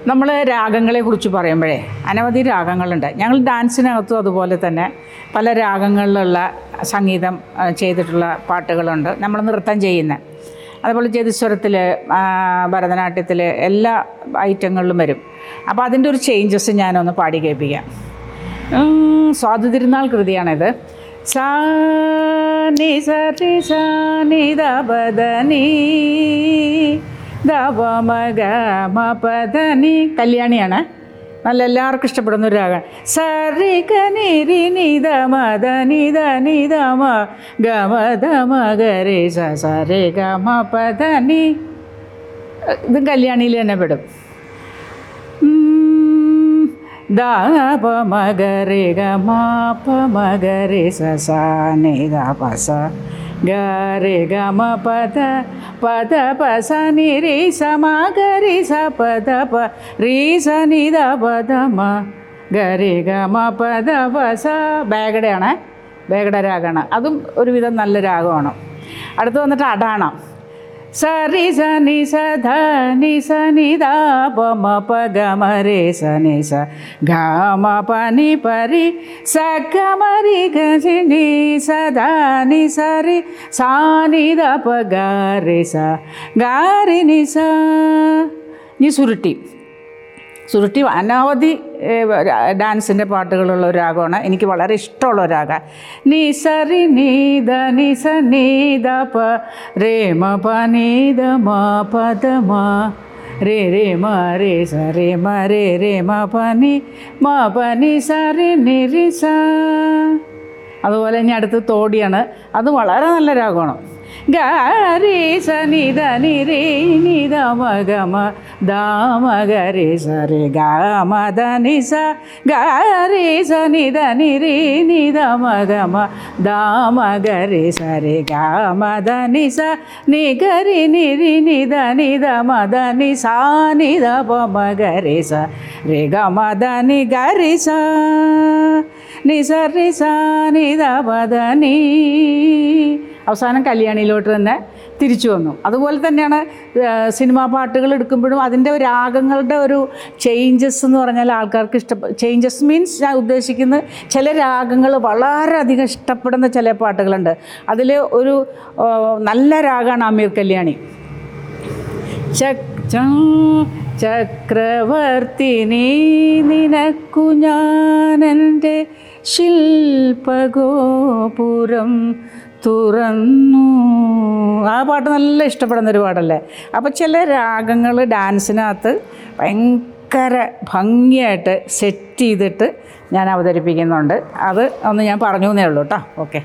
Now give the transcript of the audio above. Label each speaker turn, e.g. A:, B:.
A: നമ്മൾ രാഗങ്ങളെക്കുറിച്ച് പറയുമ്പോഴേ അനവധി രാഗങ്ങളുണ്ട്. ഞങ്ങൾ ഡാൻസിനകത്തും അതുപോലെ തന്നെ പല രാഗങ്ങളിലുള്ള സംഗീതം ചെയ്തിട്ടുള്ള പാട്ടുകളുണ്ട്. നമ്മൾ നൃത്തം ചെയ്യുന്നത് അതുപോലെ ജതിസ്വരത്തിൽ, ഭരതനാട്യത്തിൽ എല്ലാ ഐറ്റങ്ങളിലും വരും. അപ്പോൾ അതിൻ്റെ ഒരു ചേഞ്ചസ് ഞാനൊന്ന് പാടി കേൾപ്പിക്കാം. സ്വാതി തിരുനാൾ കൃതിയാണിത്. സാ നി സ രി സ നി ദ പ ദ നീ ദ പ മ ഗ മ പ ദ നീ. കല്യാണിയാണ്, നല്ല എല്ലാവർക്കും ഇഷ്ടപ്പെടുന്ന ഒരു രാഗമാണ്. സ രി ക നി രി നി ദ മ ദ നി ദ നി ദ മ ഗ മ ദ മ ഗ രി സ സ രി ഗ മ പ ദ നീ. ഇതും കല്യാണിയിൽ തന്നെ പെടും. ദ പ മ ഗ രി ഗ മ പ മ ഗ രി സ സ നി ദ പ സ ഗ രി ഗ മ പ ദ പ സ നി രി സ മ ഗ രി സ പ ദ പ രി സ നി ദ പ ദ മ ഗ രി ഗ മ പ ദ പ സ. ബേഗഡയാണ്, ബേഗഡ രാഗമാണ്. അതും ഒരുവിധം നല്ല രാഗമാണ്. അടുത്ത് വന്നിട്ട് അടാണം. സ രി സ നി സ ധ നി സ നി ദ പ മ പ ഗ മ രി സ നി സ ഗ മ പ നി പ രി സ ഗ മ രി ഗ സി നി സ ധ നി സ രി സ നി ദ പ ഗ രി സ ഗ രി നി സ. ഇനി സുരുട്ടി. സുരുട്ടി അനവധി ഡാൻസിൻ്റെ പാട്ടുകളുള്ള ഒരു രാഗമാണ്. എനിക്ക് വളരെ ഇഷ്ടമുള്ള ഒരു രാഗം. നി സ രി നി ദ നി സ നി ദ പ രേ മ പ നി ദ മ പ ദ മ രേ രേ മ രേ സ രേ മ രേ രേ മ പ നി മ പ നി സ രി നി രി സ. അതുപോലെ ഇനി അടുത്ത് തോടിയാണ്. അത് വളരെ നല്ല രാഗമാണ്. ഗ രി സ നി ദ നി രി നി ദ മ ഗ മ ദ മ ഗ രി സ രി ഗ മ ദ നി സ ഗ രി സ നി ദ നി രി നി ദ മ ഗ മ ദ മ ഗ രി സ രി ഗ മ ദ നി സ നി ഗ രി നി രി നി ദ നി ദ മ ദ നി സ നി ദ പ മ ഗ രി സ രി ഗ മ ദ നി ഗ രി സ നി സ രി സ നി ദ പ ദ നീ. അവസാനം കല്യാണിയിലോട്ട് തന്നെ തിരിച്ചു വന്നു. അതുപോലെ തന്നെയാണ് സിനിമാ പാട്ടുകൾ എടുക്കുമ്പോഴും അതിൻ്റെ രാഗങ്ങളുടെ ഒരു ചേഞ്ചസ് എന്ന് പറഞ്ഞാൽ ആൾക്കാർക്ക് ചേഞ്ചസ് മീൻസ് ഞാൻ ഉദ്ദേശിക്കുന്നത് ചില രാഗങ്ങൾ വളരെയധികം ഇഷ്ടപ്പെടുന്ന ചില പാട്ടുകളുണ്ട്. അതിൽ ഒരു നല്ല രാഗമാണ് ആമീർ കല്യാണി. ചക്രവർത്തിനി നിനക്കു ഞാനെൻ്റെ ശില്പഗോപുരം തുറന്നു. ആ പാട്ട് നല്ല ഇഷ്ടപ്പെടുന്നൊരു പാട്ടല്ലേ. അപ്പോൾ ചില രാഗങ്ങൾ ഡാൻസിനകത്ത് ഭയങ്കര ഭംഗിയായിട്ട് സെറ്റ് ചെയ്തിട്ട് ഞാൻ അവതരിപ്പിക്കുന്നുണ്ട്. അത് ഒന്ന് ഞാൻ പറഞ്ഞു എന്നേ ഉള്ളൂ കേട്ടോ. ഓക്കെ.